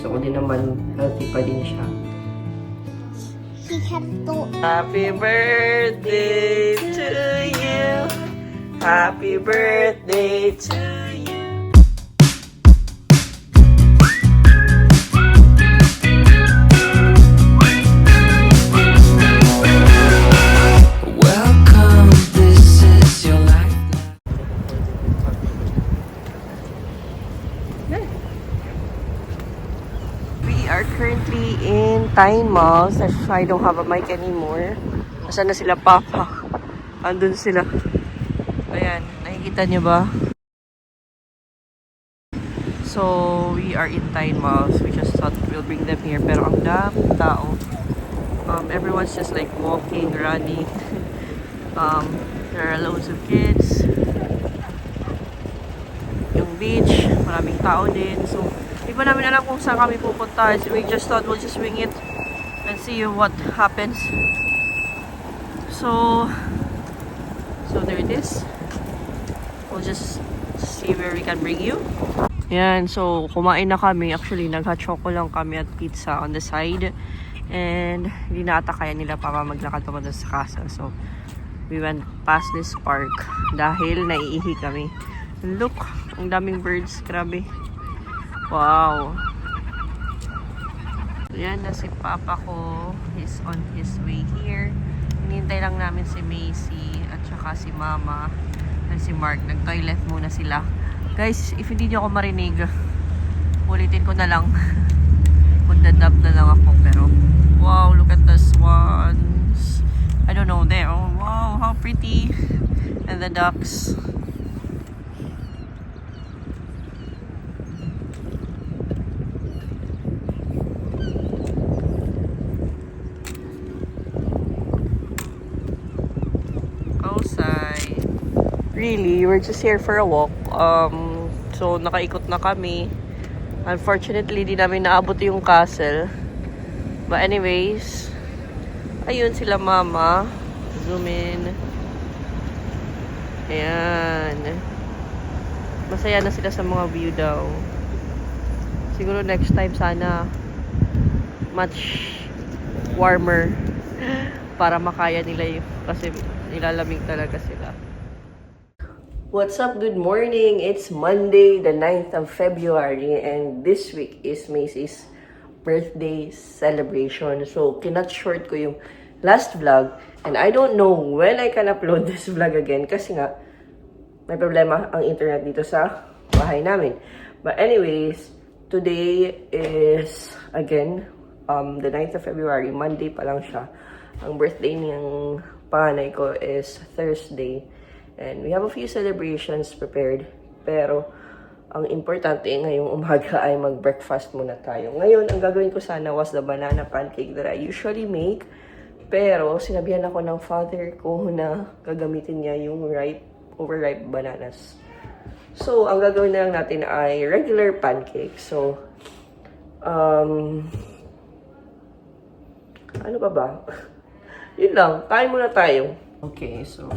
Gusto ko din naman healthy pa din siya. He has to. Happy birthday to you. Happy birthday to you. Welcome, this is your life. We are currently in Tyne Mall. I don't have a mic anymore. Nasaan na sila, Papa? Andun sila. Ayan, nakikita niyo ba? So, we are in Tyne Mall. We just thought we'll bring them here. Pero ang daming tao. Everyone's just like walking, running. There are loads of kids. Yung beach, maraming tao din. So, di pa namin alam kung saan kami pupunta. So, we just thought we'll just wing it and see what happens. So there it is. We'll just see where we can bring you. Yan, so kumain na kami. Actually, nag-hot choco lang kami at pizza on the side. And hindi na ata kaya nila pa maglakad papunta sa casa. So, we went past this park dahil naiihi kami. And look, ang daming birds. Grabe. Wow. Yan na si Papa ko. He's on his way here. Hinihintay lang namin si Macy at saka si Mama at si Mark. Nag-toilet muna sila. Guys, if hindi nyo ako marinig, ulitin ko na lang. Magdadab na lang ako. Pero, wow, look at the swans. I don't know, there. Oh, wow, how pretty. And the ducks. Really, we're just here for a walk. So, nakaikot na kami. Unfortunately, di namin naabot yung castle. But anyways, ayun sila Mama. Zoom in. Ayan. Masaya na sila sa mga view daw. Siguro next time sana much warmer para makaya nila yung kasi nilalamig talaga sila. What's up? Good morning. It's Monday, the 9th of February, and this week is Macy's birthday celebration. So, kinat short ko yung last vlog, and I don't know when I can upload this vlog again kasi nga, may problema ang internet dito sa bahay namin. But anyways, today is, again, the 9th of February, Monday pa lang siya. Ang birthday niyang panganay ko is Thursday. And we have a few celebrations prepared. Pero, ang importante ngayong umaga ay mag-breakfast muna tayo. Ngayon, ang gagawin ko sana was the banana pancake that I usually make. Pero, sinabihan ako ng father ko na gagamitin niya yung overripe bananas. So, ang gagawin na lang natin ay regular pancake. So, ano ba? Yun lang. Kain muna tayo. Okay, so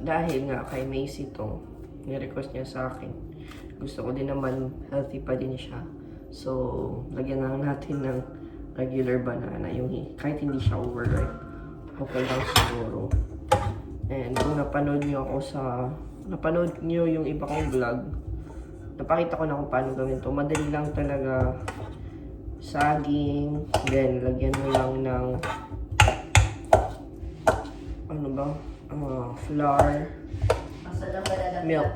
dahil nga kay Macy to, ni-request niya sa akin. Gusto ko din naman healthy pa din siya. So, lagyan lang natin ng regular banana. Yung kahit hindi siya overripe. Okay lang siguro. And kung napanood niyo yung iba kong vlog, napakita ko na kung paano gawin to. Madali lang talaga. Saging. Then, lagyan mo lang ng flour, milk.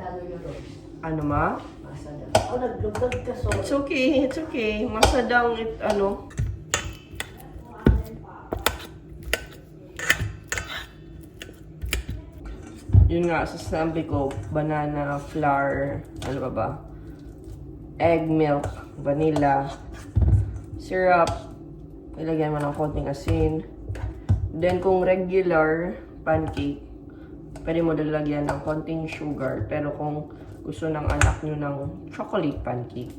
Ano ma? Oh, naglugdag ka, sorry. It's okay. Masadang, Yun nga, sasabi ko, banana, flour, egg, milk, vanilla, syrup, ilagyan mo ng konting asin. Then, kung regular pancake, pwede mo lalagyan ng konting sugar. Pero kung gusto ng anak nyo ng chocolate pancake,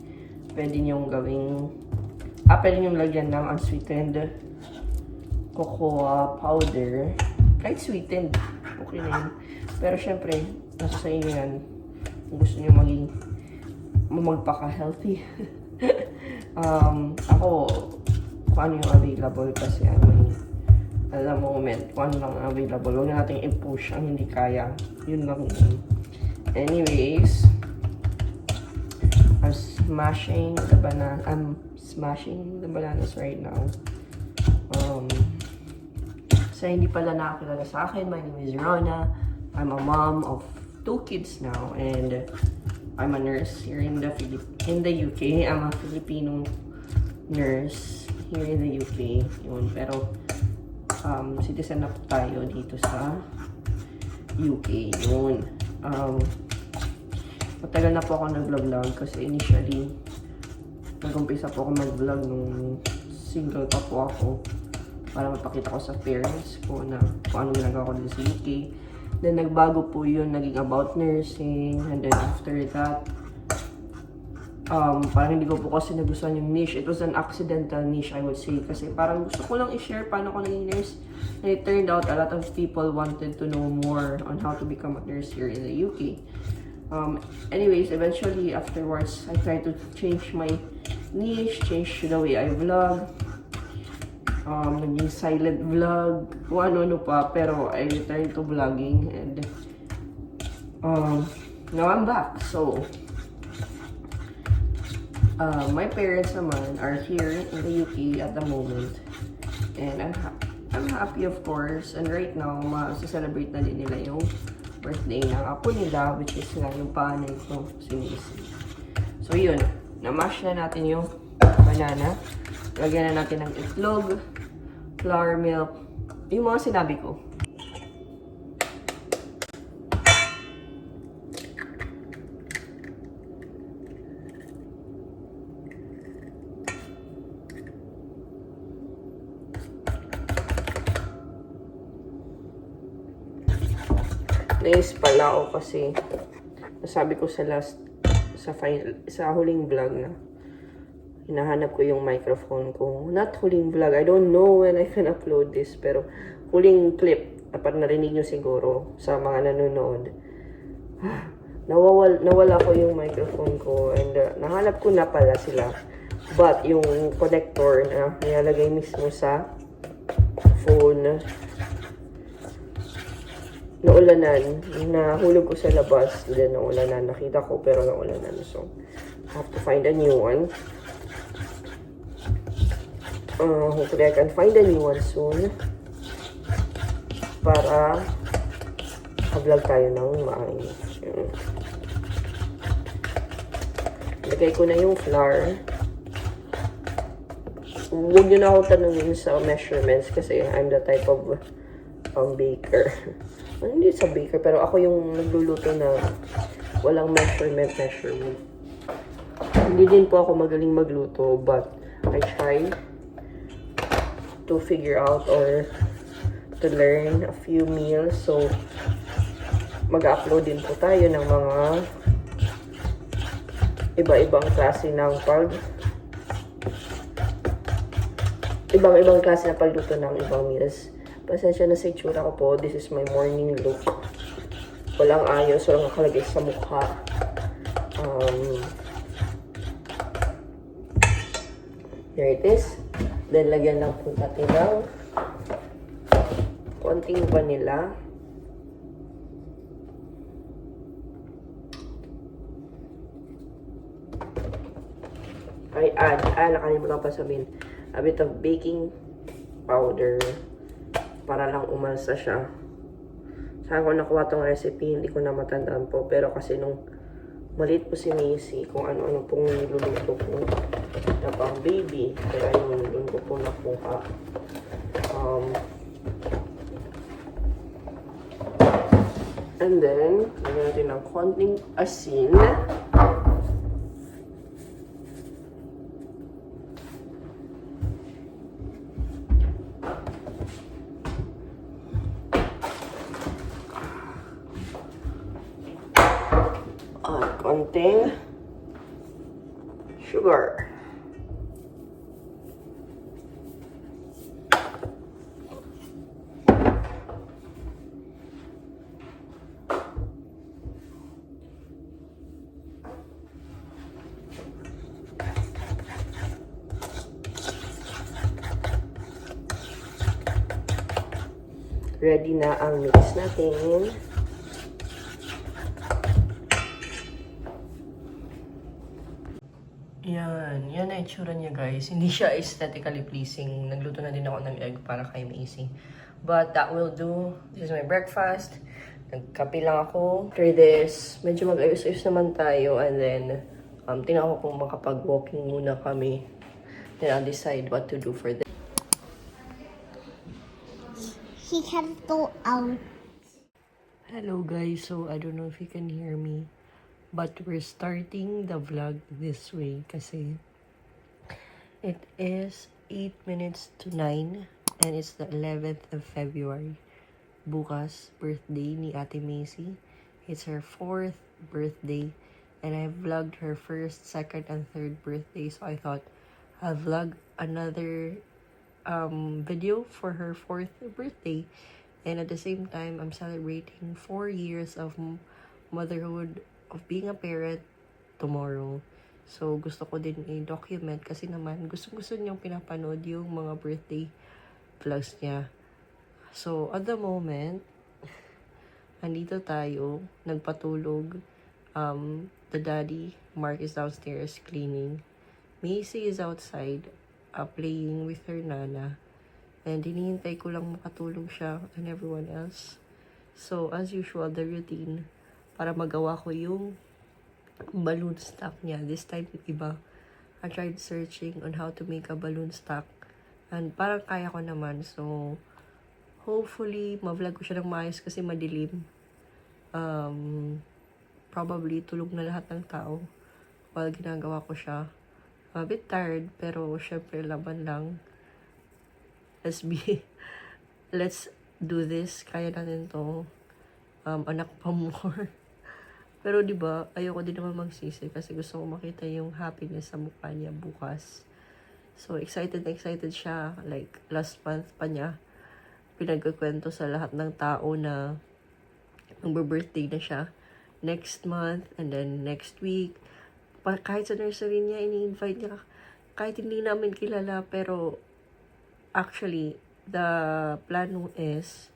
pwede nyo pwede nyo lagyan ng unsweetened cocoa powder. Kahit sweetened, okay na yun. Pero syempre, nasa sa inyo yan. Kung gusto nyo magpaka-healthy. Ako, kung ano yung available kasi ano alam mo, moment, kung ano lang ang available. Huwag na natin i-push ang hindi kaya. Yun lang yun. Anyways, I'm smashing the bananas right now. Sa hindi pala nakakilala sa akin, my name is Rona. I'm a mom of 2 kids now, and I'm a nurse here in the UK. I'm a Filipino nurse here in the UK. Yun, pero citizen na po tayo dito sa UK. Yun. Matagal na po ako nag-vlog kasi initially nag-umpisa po ako mag-vlog nung single pa po ako para mapakita ko sa parents ko na kung ano ginagawa ko dito sa UK. Then nagbago po yun, naging about nursing, and then after that parang hindi ko po kasi nagustuhan yung niche. It was an accidental niche, I would say, kasi parang gusto ko lang i-share paano ko naging nurse, and it turned out a lot of people wanted to know more on how to become a nurse here in the UK. Anyways, eventually afterwards I tried to change my niche, change the way I vlog, naging silent vlog, kung ano pa, pero I returned to vlogging, and now I'm back. So my parents naman are here in the UK at the moment, and I'm happy, of course, and right now celebrate na din nila yung birthday ng apo nila, which is nga yung panay ko, si Missy. So yun, na-mash na natin yung banana, lagyan na natin ng itlog, flour, milk, yung mga sinabi ko. Nais pala ako kasi nasabi ko sa huling vlog na hinahanap ko yung microphone ko. Not huling vlog, I don't know when I can upload this, pero huling clip, dapat narinig nyo siguro sa mga nanonood. Nawala ko yung microphone ko, and nahanap ko na pala sila. But yung connector na nilalagay mismo sa phone, naulanan, nahulog ko sa labas, then naulanan, nakita ko pero naulanan, so I have to find a new one. Hopefully I can find a new one soon para vlog tayo ng maayos. Lagay ko na yung flour. Huwag nyo na ako tanungin sa measurements kasi I'm the type of baker. Hindi sa baker, pero ako yung nagluluto na walang measurement. Hindi din po ako magaling magluto, but I try to figure out or to learn a few meals. So, mag-upload din po tayo ng mga iba-ibang klase ng ibang klase na pagluto ng ibang meals. Pasensya na sa itsura ko po. This is my morning look. Walang ayos, walang nakalagay sa mukha. Here it is. Then, lagyan lang po natin ng konting vanilla. Nakalimutan pa sabihin. A bit of baking powder para lang umalsa siya. Saan ko nakuha tong recipe, hindi ko na matandaan po. Pero kasi nung maliit po si Macy, kung ano-ano pong niluluto po na pang baby. Kaya yun, doon ko po nakuha. And then, lagyan natin ng konting asin. Konting sugar. ready na ang mix natin. Yan ang itsura niya guys. Hindi siya aesthetically pleasing. Nagluto na din ako ng egg para kay Macy. But that will do. This is my breakfast. Nagkape lang ako. After this, medyo mag-ayos-ayos naman tayo. And then, tingnan ko kung makapag-walking muna kami. Then I'll decide what to do for this. He can go out. Hello guys, so I don't know if you can hear me, but we're starting the vlog this way kasi it is 8 minutes to 9 and it's the 11th of February. Bukas, birthday ni Ate Macy. It's her 4th birthday and I vlogged her 1st, 2nd, and 3rd birthday, so I thought I'll vlog another video for her 4th birthday. And at the same time, I'm celebrating 4 years of motherhood, of being a parent tomorrow. So, gusto ko din i-document kasi naman, gusto niyang pinapanood yung mga birthday vlogs niya. So, at the moment, andito tayo, nagpatulog. The daddy, Mark, is downstairs cleaning. Macy is outside, playing with her nana. And hinihintay ko lang makatulog siya and everyone else. So, as usual, the routine para magawa ko yung balloon stock niya. This time, iba. I tried searching on how to make a balloon stock. And parang kaya ko naman. So, hopefully, ma-vlog ko siya ng maayos kasi madilim. Probably, tulog na lahat ng tao while ginagawa ko siya. A bit tired, pero syempre, laban lang. Let's do this. Kaya natin to. Anak pa more. Pero diba, ayoko din naman magsisi kasi gusto ko makita yung happiness sa mukha niya bukas. So, excited siya. Like, last month pa niya pinagkukwento sa lahat ng tao na magbe-birthday na siya. Next month, and then next week. Kahit sa nursery niya, ini-invite niya. Kahit hindi namin kilala, pero actually, the plan is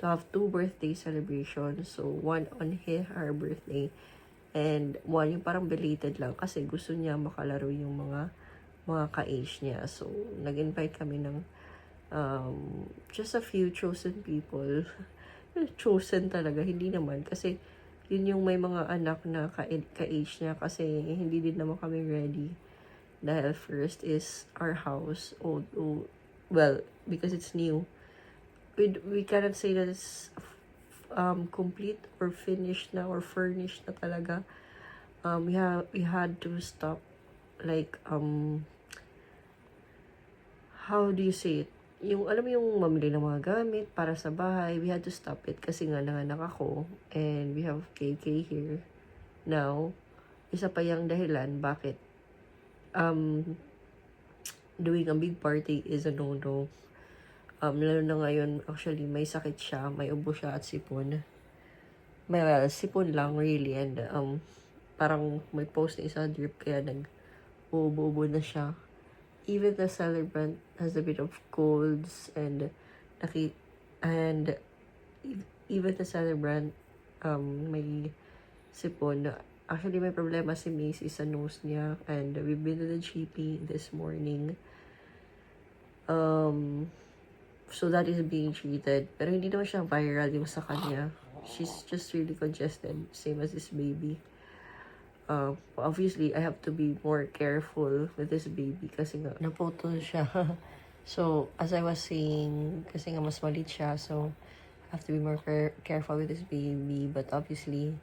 to have 2 birthday celebrations. So, one on her birthday and one yung parang belated lang kasi gusto niya makalaro yung mga ka-age niya. So, nag-invite kami ng just a few chosen people. Chosen talaga, hindi naman. Kasi, yun yung may mga anak na ka-age niya kasi hindi din naman kami ready. Dahil first is our house, well, because it's new, we cannot say that it's complete or finished na or furnished na talaga. We had to stop, like, how do you say it? Yung, alam mo yung mamili ng mga gamit para sa bahay, we had to stop it kasi nga nanganak ako and we have KK here. Now, isa pa yung dahilan bakit doing a big party is a no-no. Lalo na ngayon, actually, may sakit siya, may ubo siya at sipon. Well, sipon lang, really. And, parang may post na isa drip, kaya nag-ubo-ubo na siya. Even the celebrant has a bit of colds and even the celebrant, may sipon. Actually, may problema si Macy sa nose niya. And we've been to the GP this morning. So that is being treated. Pero hindi naman siya viral yung sa kanya. She's just really congested. Same as this baby. Obviously, I have to be more careful with this baby kasi nga naputol siya. So, as I was saying, kasi nga mas malit siya. So, I have to be more careful with this baby. But obviously,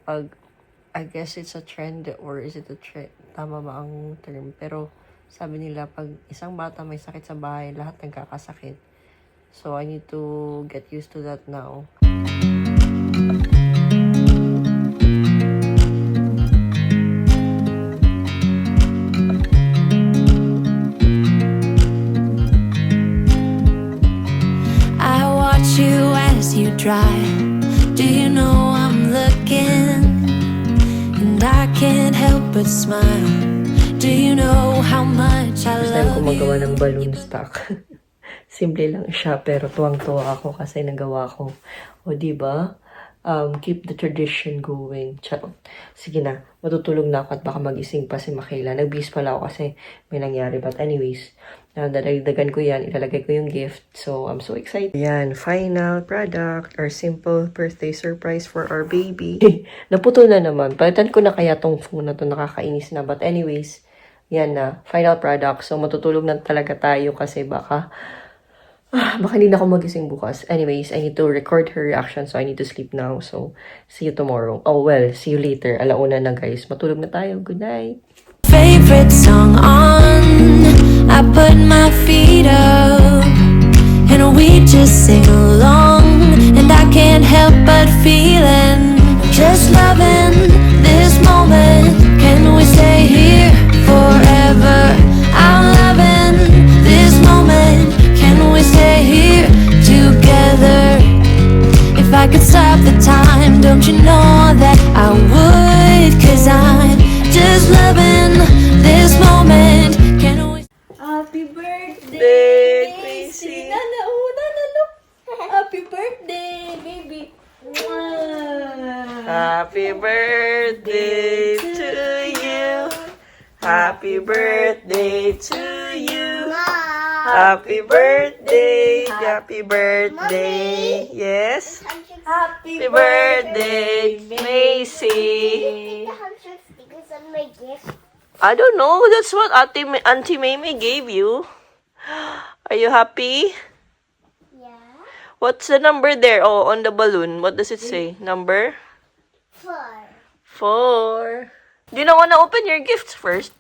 I guess it's a trend, or is it a trend? Tama ba ang term? Pero, sabi nila, pag isang bata may sakit sa bahay, lahat nagkakasakit. So, I need to get used to that now. I watch you as you drive. Do you know I'm looking? And I can't help but smile. Do you know how much I First time ko love magawa you? ng balloon stock. Simple lang siya, pero tuwang-tuwa ako kasi nagawa ko. O, diba? Keep the tradition going. Charot. Sige na, matutulog na ako at baka magising pa si Makayla. Nagbihis pala ako kasi may nangyari. But anyways, dadagdagan ko yan. Ilalagay ko yung gift. So, I'm so excited. Yan, final product. Our simple birthday surprise for our baby. Naputol na naman. Palitan ko na kaya tong phone na to. Nakakainis na. But anyways, yan na. Final product. So, matutulog na talaga tayo kasi baka hindi na ako magising bukas. Anyways, I need to record her reaction, so I need to sleep now. So, see you tomorrow. Oh, well, see you later. Alauna na, guys. Matulog na tayo. Good night. Favorite song on. I put my feet up and we just sing along. And I can't help but feeling just loving this moment. Can we stay here forever? I'm loving this moment. Can we stay here together? If I could stop the time, don't you know that I would? 'Cause I'm just loving this moment. Can we? Happy birthday, Gracie! Nana, look! Happy birthday, baby! Mwah. Happy birthday to you. Happy birthday to you. Happy birthday. Happy birthday. Yes. Happy Happy birthday, Macy. Stickers on my gift. I don't know. That's what Auntie Mamie gave you. Are you happy? Yeah. What's the number there? Oh, on the balloon. What does it say? Number 4. 4. Do you not want to open your gifts first?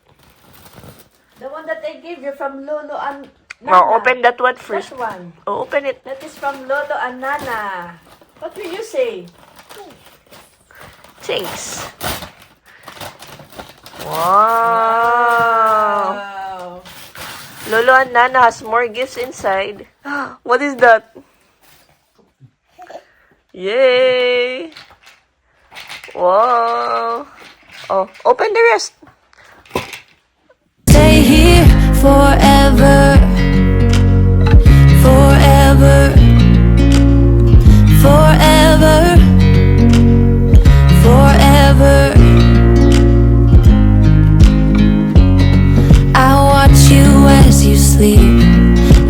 The one that I gave you from Lolo and Nana. Oh, open that one That first. one. Oh, open it. That is from Lolo and Nana. What will you say? Thanks. Wow. Wow. Lolo and Nana has more gifts inside. What is that? Yay! Wow. Oh, open the rest. Stay here forever, forever, forever, forever. I watch you as you sleep.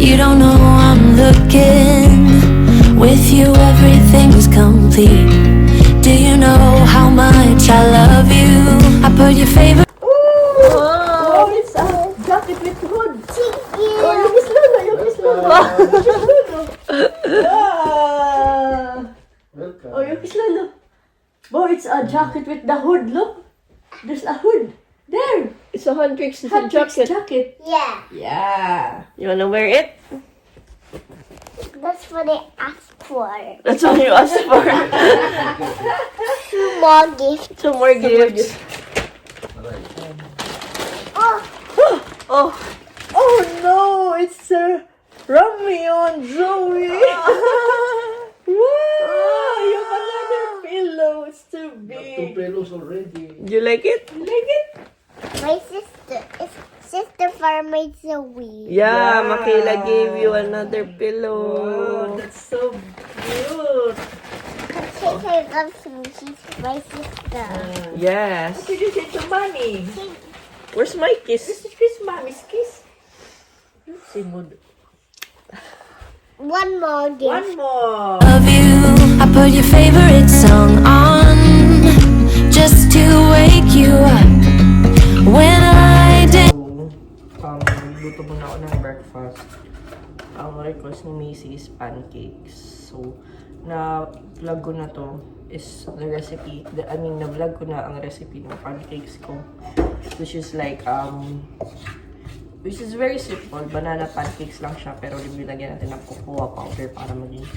You don't know I'm looking. With you, everything's complete. Do you know how much I love you? I put your favorite. Oh, it's a jacket with hood. Oh, yung Miss Lolo, yung Miss Lolo. Oh, yung Miss Lolo. Oh, it's a jacket with the hood. Look, there's a hood. There. It's a Huntrix Huntrix jacket. Yeah. Yeah. You wanna wear it? That's what I asked for. That's what you asked for. 2 more gifts. Some more gifts. Oh, Oh, Oh no, it's Romeo and Zoe. Wow, you have another pillow. It's too big. Pillows already. do you like it? You like it? my sister for my Zoe. Yeah, Yeah. Makayla gave you another Wow, pillow. that's so cute. She loves me. She's my sister. Yes. What did you say to mommy? Where's my This kiss? is kiss mommy's kiss. Let's see, mood. 1 more gift. One more. Of you, I put your favorite song on just to wake you up. When I did. Luto muna ako ng breakfast. Ang request ni Macy is pancakes. So, na-vlog ko na to is the recipe. Na-vlog ko na ang recipe ng pancakes ko. Which is like, which is very simple. Banana pancakes lang siya, pero nilagyan natin ng cocoa powder para maging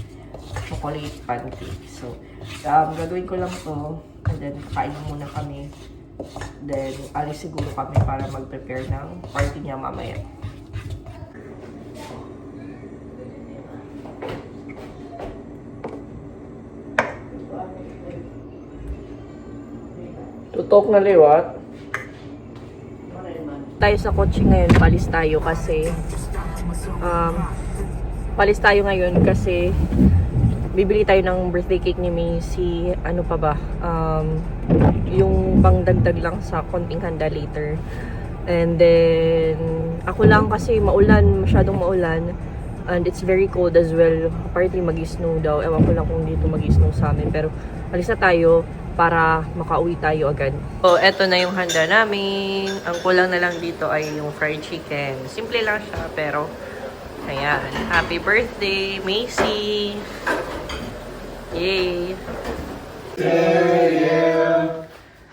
chocolate pancakes. So, gagawin ko lang to. And then, kakain muna kami. Then, alis siguro kami para mag-prepare ng party niya mamaya. Tutok na liwat. Tayo sa kotse ngayon, palis tayo kasi palis tayo ngayon kasi bibili tayo ng birthday cake ni Macy. Ano pa ba? Yung pangdagdag lang sa konting handa later. And then, ako lang kasi maulan, masyadong maulan. And it's very cold as well. Apparently mag-snow daw. Ewan ko lang kung dito mag-snow sa amin. Pero alis na tayo para makauwi tayo agad. So, eto na yung handa namin. Ang kulang na lang dito ay yung fried chicken. Simple lang siya, pero ayan. Happy birthday, Macy! Yay!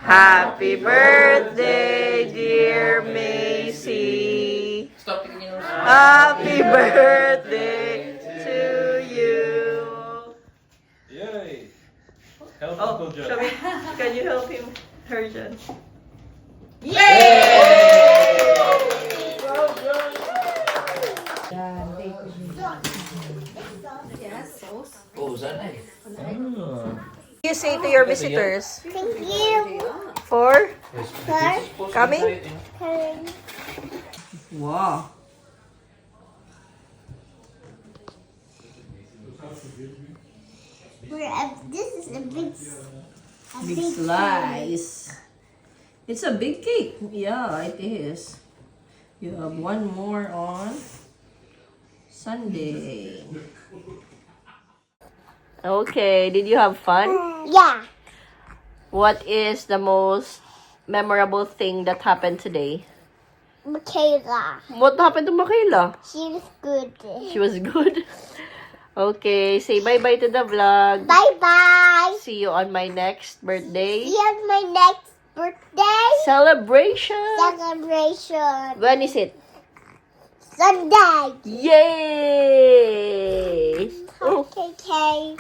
Happy birthday, dear Macy! Happy birthday to you! Yay! Help Oh, Uncle Joe. show me. Can you help him? Her dyan. You say to your visitors Thank you for for coming? coming. Wow. This is a big Big slice. It's a big cake. Yeah, it is. You have one more on Sunday. Okay, did you have fun? Yeah. What is the most memorable thing that happened today? Michaela. What happened to Makayla? She was good. She was good. Okay, say bye-bye to the vlog. Bye bye. See you on my next birthday See you on my next birthday celebration. celebration. When is it? Sunday. Yay! Oh. Okay.